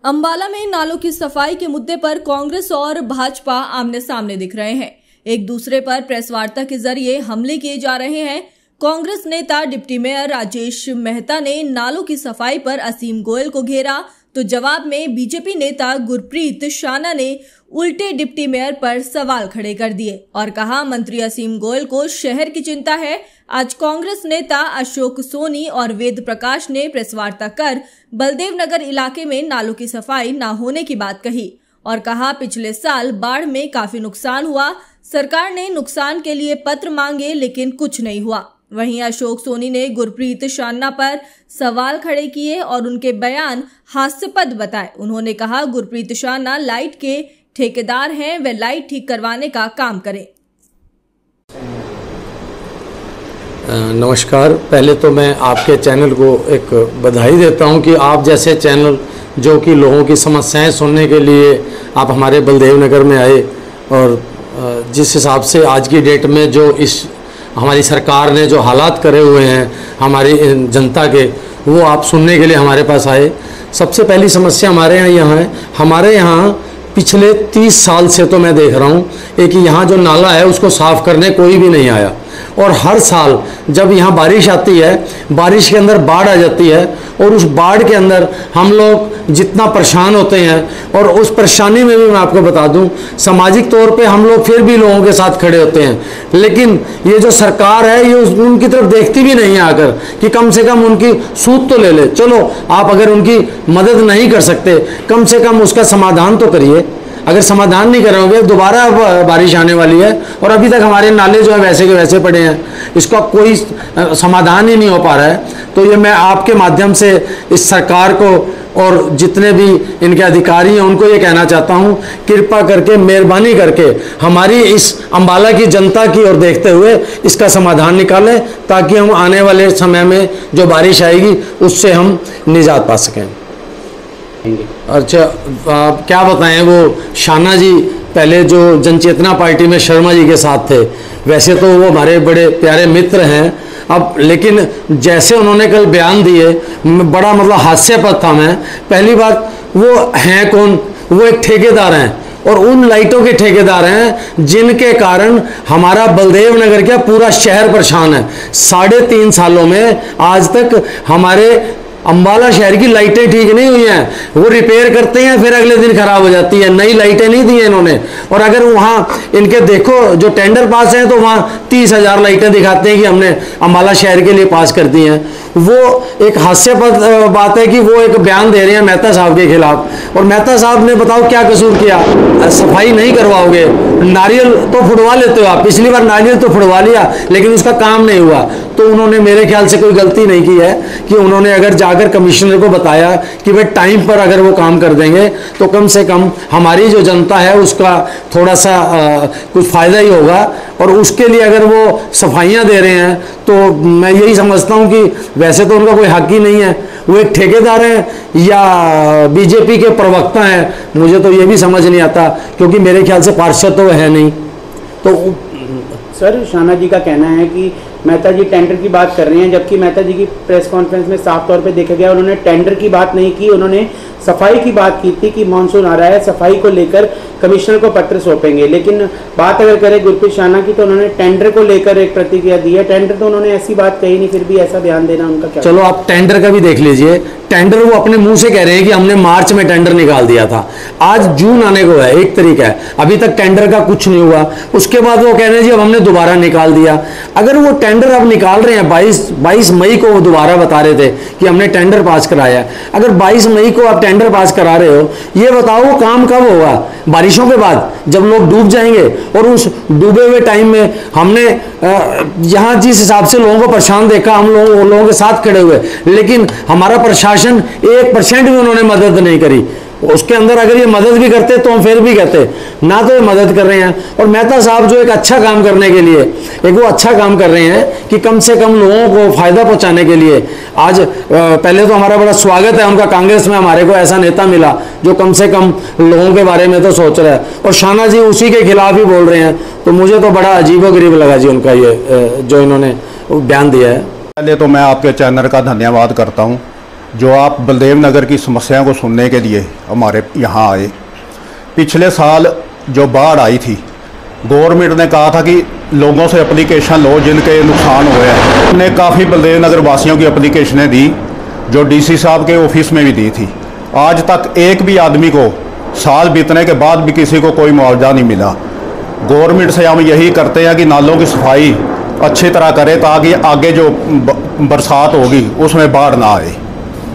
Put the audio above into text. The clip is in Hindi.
अंबाला में नालों की सफाई के मुद्दे पर कांग्रेस और भाजपा आमने सामने दिख रहे हैं। एक दूसरे पर प्रेस वार्ता के जरिए हमले किए जा रहे हैं। कांग्रेस नेता डिप्टी मेयर राजेश मेहता ने नालों की सफाई पर असीम गोयल को घेरा, तो जवाब में बीजेपी नेता गुरप्रीत शाना ने उल्टे डिप्टी मेयर पर सवाल खड़े कर दिए और कहा, मंत्री असीम गोयल को शहर की चिंता है। आज कांग्रेस नेता अशोक सोनी और वेद प्रकाश ने प्रेस वार्ता कर बलदेव नगर इलाके में नालों की सफाई न होने की बात कही और कहा, पिछले साल बाढ़ में काफी नुकसान हुआ, सरकार ने नुकसान के लिए पत्र मांगे लेकिन कुछ नहीं हुआ। वहीं अशोक सोनी ने गुरप्रीत शाना पर सवाल खड़े किए और उनके बयान हास्यास्पद बताए। उन्होंने कहा, गुरप्रीत शाना लाइट के ठेकेदार हैं, वे लाइट ठीक करवाने का काम करें। नमस्कार। पहले तो मैं आपके चैनल को एक बधाई देता हूं कि आप जैसे चैनल जो कि लोगों की समस्याएं सुनने के लिए आप हमारे बलदेव नगर में आए और जिस हिसाब से आज की डेट में जो इस हमारी सरकार ने जो हालात करे हुए हैं हमारी जनता के, वो आप सुनने के लिए हमारे पास आए। सबसे पहली समस्या हमारे यहाँ है, हमारे यहाँ पिछले 30 साल से तो मैं देख रहा हूँ एक यहाँ जो नाला है उसको साफ़ करने कोई भी नहीं आया और हर साल जब यहाँ बारिश आती है, बारिश के अंदर बाढ़ आ जाती है और उस बाढ़ के अंदर हम लोग जितना परेशान होते हैं और उस परेशानी में भी मैं आपको बता दूं, सामाजिक तौर पे हम लोग फिर भी लोगों के साथ खड़े होते हैं, लेकिन ये जो सरकार है ये उनकी तरफ देखती भी नहीं है आकर कि कम से कम उनकी सूद तो ले ले। चलो आप अगर उनकी मदद नहीं कर सकते, कम से कम उसका समाधान तो करिए। अगर समाधान नहीं करोगे, दोबारा बारिश आने वाली है और अभी तक हमारे नाले जो है वैसे के वैसे पड़े हैं, इसका कोई समाधान ही नहीं हो पा रहा है। तो ये मैं आपके माध्यम से इस सरकार को और जितने भी इनके अधिकारी हैं उनको ये कहना चाहता हूँ, कृपा करके मेहरबानी करके हमारी इस अंबाला की जनता की ओर देखते हुए इसका समाधान निकालें ताकि हम आने वाले समय में जो बारिश आएगी उससे हम निजात पा सकें। अच्छा, आप क्या बताएं, वो शाना जी पहले जो जनचेतना पार्टी में शर्मा जी के साथ थे, वैसे तो वो हमारे बड़े प्यारे मित्र हैं अब, लेकिन जैसे उन्होंने कल बयान दिए बड़ा मतलब हास्यास्पद था। मैं पहली बात, वो हैं कौन? वो एक ठेकेदार हैं और उन लाइटों के ठेकेदार हैं जिनके कारण हमारा बलदेव नगर का पूरा शहर परेशान है। 3.5 सालों में आज तक हमारे अंबाला शहर की लाइटें ठीक नहीं हुई हैं। वो रिपेयर करते हैं फिर अगले दिन खराब हो जाती है, नई लाइटें नहीं दी हैं इन्होंने। और अगर वहाँ इनके देखो जो टेंडर पास हैं तो वहाँ 30,000 लाइटें दिखाते हैं कि हमने अंबाला शहर के लिए पास कर दी हैं। वो एक हास्यास्पद बात है कि वो एक बयान दे रहे हैं मेहता साहब के खिलाफ, और मेहता साहब ने बताओ क्या कसूर किया? सफाई नहीं करवाओगे, नारियल तो फुड़वा लेते हो आप, पिछली बार नारियल तो फुड़वा लिया लेकिन उसका काम नहीं हुआ। तो उन्होंने मेरे ख्याल से कोई गलती नहीं की है कि उन्होंने अगर जाकर कमिश्नर को बताया कि भाई टाइम पर अगर वो काम कर देंगे तो कम से कम हमारी जो जनता है उसका थोड़ा सा कुछ फ़ायदा ही होगा। और उसके लिए अगर वो सफाइयाँ दे रहे हैं तो मैं यही समझता हूँ कि वैसे तो उनका कोई हक ही नहीं है, वो एक ठेकेदार हैं या बीजेपी के प्रवक्ता हैं, मुझे तो ये भी समझ नहीं आता क्योंकि मेरे ख्याल से पार्षद तो है नहीं। तो सर, शाना जी का कहना है कि मेहता जी टेंडर की बात कर रहे हैं, जबकि मेहता जी की प्रेस कॉन्फ्रेंस में साफ तौर पे देखा गया उन्होंने टेंडर की बात नहीं की, उन्होंने सफाई की बात की थी कि मानसून आ रहा है, सफाई को लेकर कमिश्नर को पत्र सौंपेंगे। लेकिन बात अगर करें गुरप्रीत शाना की तो उन्होंने टेंडर को लेकर एक प्रतिक्रिया दी है। टेंडर तो उन्होंने ऐसी बात कही नहीं, फिर भी ऐसा बयान देना उनका क्या? चलो आप टेंडर का भी देख लीजिए। टेंडर वो अपने मुंह से कह रहे हैं कि हमने मार्च में टेंडर निकाल दिया था, आज जून आने को है, 1 तारीख है, अभी तक टेंडर का कुछ नहीं हुआ। उसके बाद वो कह रहे हैं जी अब हमने दोबारा निकाल दिया। अगर वो टेंडर अब निकाल रहे हैं, 22 मई को वो दोबारा बता रहे थे कि हमने टेंडर पास कराया, अगर 22 मई को आप टेंडर पास करा रहे हो, ये बताओ वो काम कब होगा? बारिशों के बाद जब लोग डूब जाएंगे। और उस डूबे हुए टाइम में हमने यहाँ जिस हिसाब से लोगों को परेशान देखा, हम लोगों के साथ खड़े हुए, लेकिन हमारा प्रशासन 1% भी उन्होंने मदद नहीं करी। उसके अंदर अगर ये मदद भी करते तो हम फिर भी कहते, ना तो ये मदद कर रहे हैं। और मेहता साहब जो एक अच्छा काम करने के लिए एक वो अच्छा काम कर रहे हैं कि कम से कम लोगों को फायदा पहुंचाने के लिए आज पहले तो हमारा बड़ा स्वागत है उनका, कांग्रेस में हमारे को ऐसा नेता मिला जो कम से कम लोगों के बारे में तो सोच रहा है। और शाना जी उसी के खिलाफ ही बोल रहे हैं, तो मुझे तो बड़ा अजीबोगरीब लगा जी उनका ये जो इन्होंने बयान दिया है। पहले तो मैं आपके चैनल का धन्यवाद करता हूँ जो आप बलदेव नगर की समस्याओं को सुनने के लिए हमारे यहाँ आए। पिछले साल जो बाढ़ आई थी, गवर्नमेंट ने कहा था कि लोगों से एप्लीकेशन लो जिनके नुकसान हुए हैं। हमने काफ़ी बलदेव नगर वासियों की एप्लीकेशनें दी, जो डीसी साहब के ऑफिस में भी दी थी। आज तक एक भी आदमी को साल बीतने के बाद भी किसी को कोई मुआवजा नहीं मिला। गवर्नमेंट से हम यही करते हैं कि नालों की सफाई अच्छी तरह करे ताकि आगे जो बरसात होगी उसमें बाढ़ ना आए।